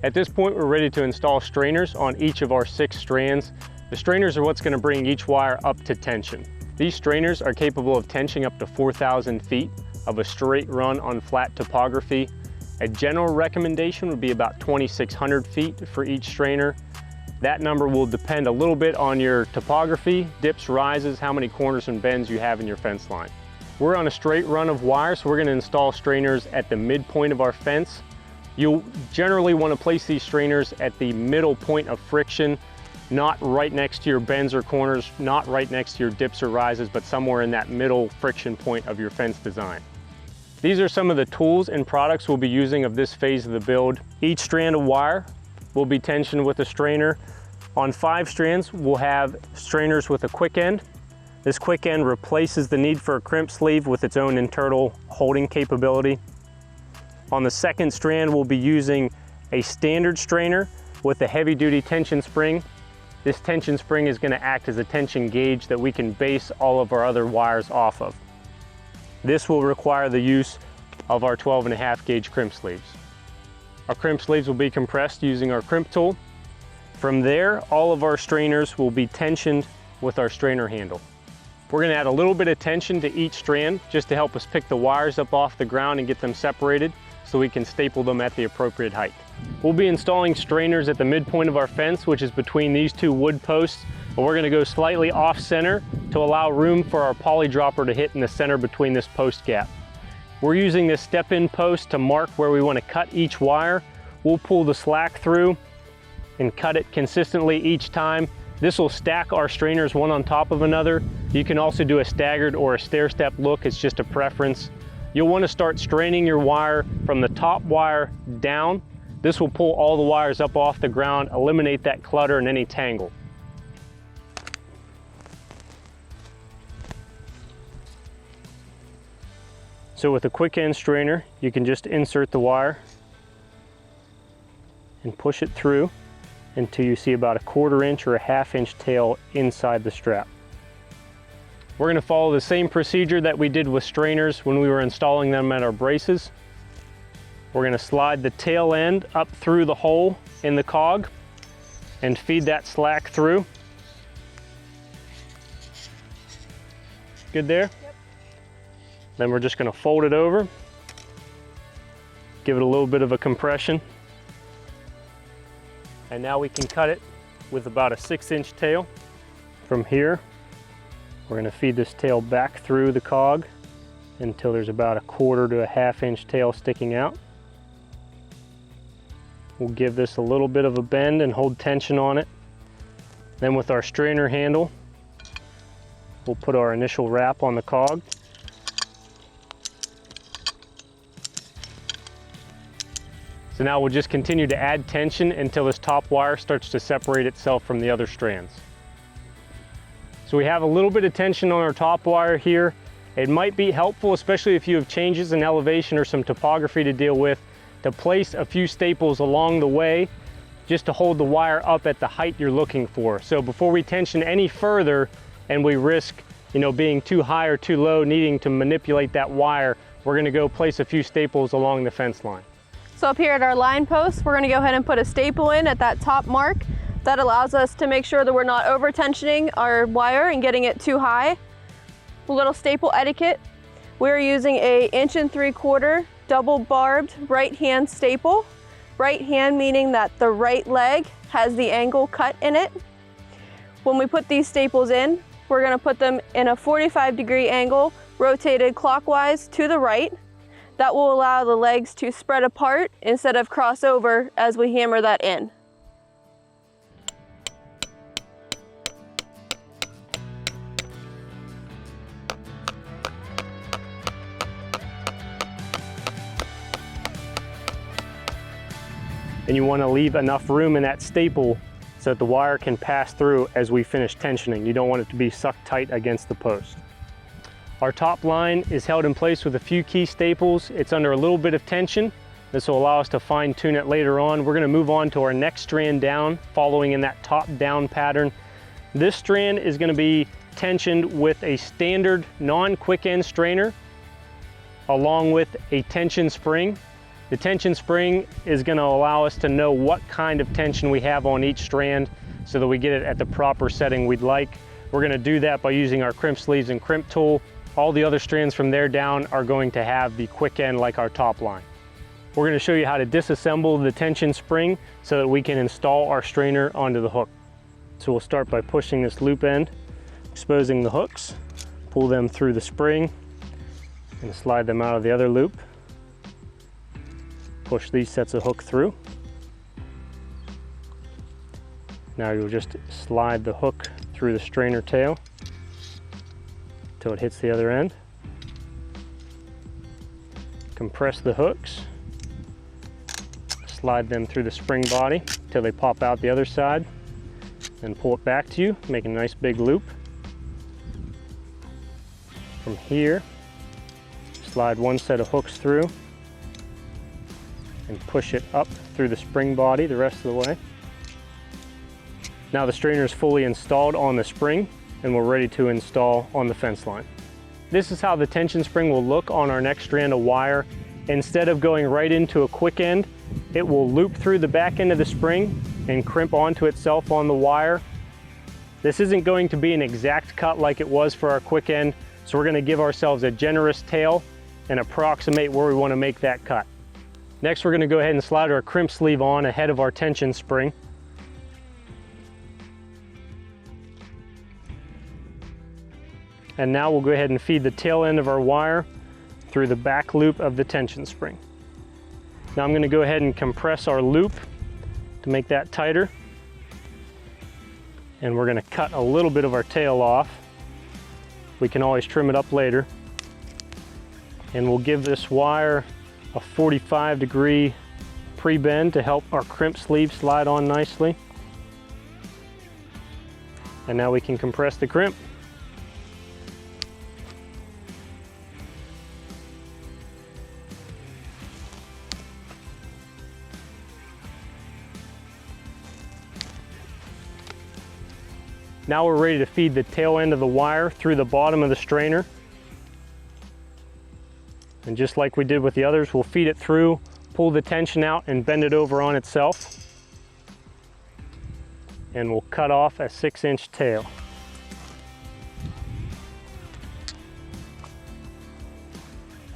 At this point, we're ready to install strainers on each of our 6 strands. The strainers are what's going to bring each wire up to tension. These strainers are capable of tensioning up to 4,000 feet of a straight run on flat topography. A general recommendation would be about 2,600 feet for each strainer. That number will depend a little bit on your topography, dips, rises, how many corners and bends you have in your fence line. We're on a straight run of wire, so we're going to install strainers at the midpoint of our fence. You'll generally want to place these strainers at the middle point of friction, not right next to your bends or corners, not right next to your dips or rises, but somewhere in that middle friction point of your fence design. These are some of the tools and products we'll be using of this phase of the build. Each strand of wire will be tensioned with a strainer. On 5 strands, we'll have strainers with a quick end. This quick end replaces the need for a crimp sleeve with its own internal holding capability. On the second strand, we'll be using a standard strainer with a heavy-duty tension spring. This tension spring is going to act as a tension gauge that we can base all of our other wires off of. This will require the use of our 12.5 gauge crimp sleeves. Our crimp sleeves will be compressed using our crimp tool. From there, all of our strainers will be tensioned with our strainer handle. We're going to add a little bit of tension to each strand just to help us pick the wires up off the ground and get them separated so we can staple them at the appropriate height. We'll be installing strainers at the midpoint of our fence, which is between these 2 wood posts, but we're going to go slightly off center to allow room for our poly dropper to hit in the center between this post gap. We're using this step-in post to mark where we want to cut each wire. We'll pull the slack through and cut it consistently each time. This will stack our strainers one on top of another. You can also do a staggered or a stair-step look, it's just a preference. You'll want to start straining your wire from the top wire down. This will pull all the wires up off the ground, eliminate that clutter and any tangle. So with a quick end strainer, you can just insert the wire and push it through until you see about a 1/4 inch or a 1/2 inch tail inside the strap. We're going to follow the same procedure that we did with strainers when we were installing them at our braces. We're going to slide the tail end up through the hole in the cog and feed that slack through. Good there? Yep. Then we're just going to fold it over, give it a little bit of a compression, and now we can cut it with about a 6-inch tail. From here, we're going to feed this tail back through the cog until there's about a 1/4 to a 1/2 inch tail sticking out. We'll give this a little bit of a bend and hold tension on it. Then with our strainer handle, we'll put our initial wrap on the cog. So now we'll just continue to add tension until this top wire starts to separate itself from the other strands. So we have a little bit of tension on our top wire here. It might be helpful, especially if you have changes in elevation or some topography to deal with, to place a few staples along the way just to hold the wire up at the height you're looking for. So before we tension any further and we risk, being too high or too low, needing to manipulate that wire, we're going to go place a few staples along the fence line. So up here at our line post, we're going to go ahead and put a staple in at that top mark. That allows us to make sure that we're not over tensioning our wire and getting it too high. A little staple etiquette. We're using a 1 3/4 inch double barbed right hand staple. Right hand meaning that the right leg has the angle cut in it. When we put these staples in, we're going to put them in a 45-degree angle, rotated clockwise to the right. That will allow the legs to spread apart instead of cross over as we hammer that in. And you want to leave enough room in that staple so that the wire can pass through as we finish tensioning. You don't want it to be sucked tight against the post. Our top line is held in place with a few key staples. It's under a little bit of tension. This will allow us to fine tune it later on. We're going to move on to our next strand down, following in that top down pattern. This strand is going to be tensioned with a standard non-quick end strainer along with a tension spring. The tension spring is going to allow us to know what kind of tension we have on each strand so that we get it at the proper setting we'd like. We're going to do that by using our crimp sleeves and crimp tool. All the other strands from there down are going to have the quick end like our top line. We're going to show you how to disassemble the tension spring so that we can install our strainer onto the hook. So we'll start by pushing this loop end, exposing the hooks, pull them through the spring, and slide them out of the other loop. Push these sets of hook through. Now you'll just slide the hook through the strainer tail until it hits the other end. Compress the hooks, slide them through the spring body until they pop out the other side, then pull it back to you, make a nice big loop. From here, slide one set of hooks through and push it up through the spring body the rest of the way. Now the strainer is fully installed on the spring and we're ready to install on the fence line. This is how the tension spring will look on our next strand of wire. Instead of going right into a quick end, it will loop through the back end of the spring and crimp onto itself on the wire. This isn't going to be an exact cut like it was for our quick end, so we're going to give ourselves a generous tail and approximate where we want to make that cut. Next, we're going to go ahead and slide our crimp sleeve on ahead of our tension spring. And now we'll go ahead and feed the tail end of our wire through the back loop of the tension spring. Now I'm going to go ahead and compress our loop to make that tighter. And we're going to cut a little bit of our tail off. We can always trim it up later. And we'll give this wire a 45-degree pre-bend to help our crimp sleeve slide on nicely. And now we can compress the crimp. Now we're ready to feed the tail end of the wire through the bottom of the strainer. And just like we did with the others, we'll feed it through, pull the tension out, and bend it over on itself. And we'll cut off a 6-inch tail.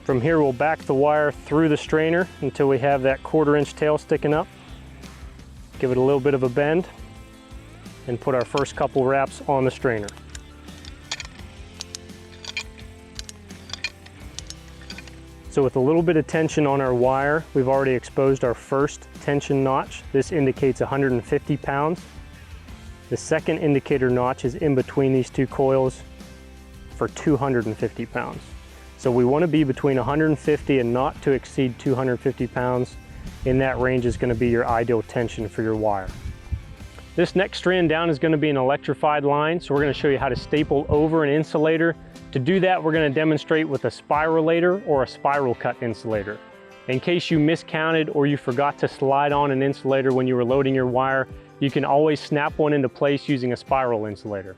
From here, we'll back the wire through the strainer until we have that 1/4-inch tail sticking up. Give it a little bit of a bend and put our first couple wraps on the strainer. So with a little bit of tension on our wire, we've already exposed our first tension notch. This indicates 150 pounds. The second indicator notch is in between these two coils for 250 pounds. So we want to be between 150 and not to exceed 250 pounds. In that range is going to be your ideal tension for your wire. This next strand down is going to be an electrified line, so we're going to show you how to staple over an insulator. To do that, we're going to demonstrate with a spiralator or a spiral cut insulator. In case you miscounted or you forgot to slide on an insulator when you were loading your wire, you can always snap one into place using a spiral insulator.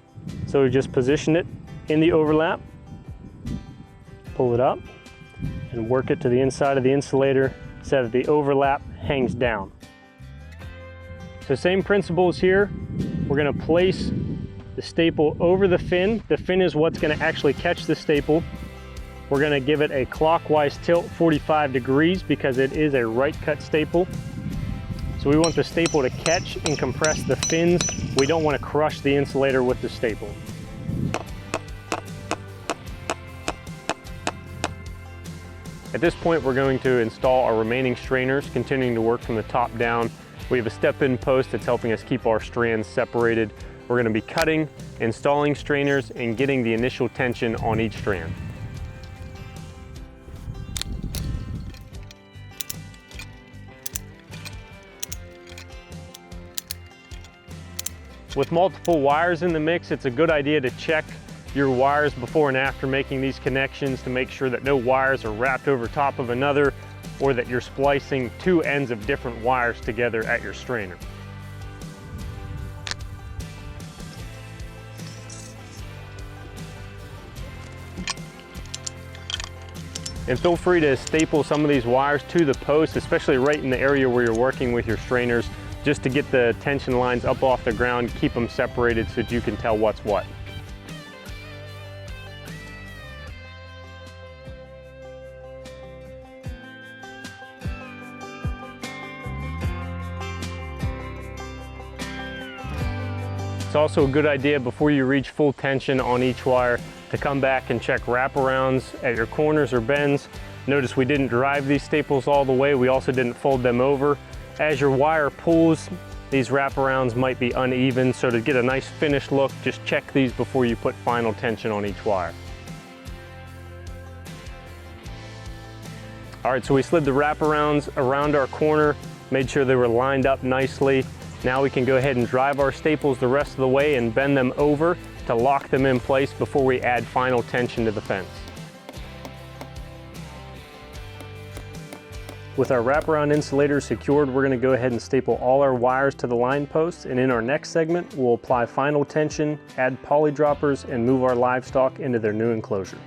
So we just position it in the overlap, pull it up, and work it to the inside of the insulator so that the overlap hangs down. So same principles here. We're going to place the staple over the fin. The fin is what's going to actually catch the staple. We're going to give it a clockwise tilt 45 degrees because it is a right cut staple. So we want the staple to catch and compress the fins. We don't want to crush the insulator with the staple. At this point, we're going to install our remaining strainers, continuing to work from the top down. We have a step-in post that's helping us keep our strands separated. We're going to be cutting, installing strainers, and getting the initial tension on each strand. With multiple wires in the mix, it's a good idea to check your wires before and after making these connections to make sure that no wires are wrapped over top of another or that you're splicing two ends of different wires together at your strainer. And feel free to staple some of these wires to the post, especially right in the area where you're working with your strainers, just to get the tension lines up off the ground, keep them separated so that you can tell what's what. It's also a good idea before you reach full tension on each wire to come back and check wraparounds at your corners or bends. Notice we didn't drive these staples all the way. We also didn't fold them over. As your wire pulls, these wraparounds might be uneven, so to get a nice finished look, just check these before you put final tension on each wire. All right, so we slid the wraparounds around our corner, made sure they were lined up nicely. Now we can go ahead and drive our staples the rest of the way and bend them over to lock them in place before we add final tension to the fence. With our wraparound insulator secured, we're going to go ahead and staple all our wires to the line posts, and in our next segment we'll apply final tension, add poly droppers, and move our livestock into their new enclosure.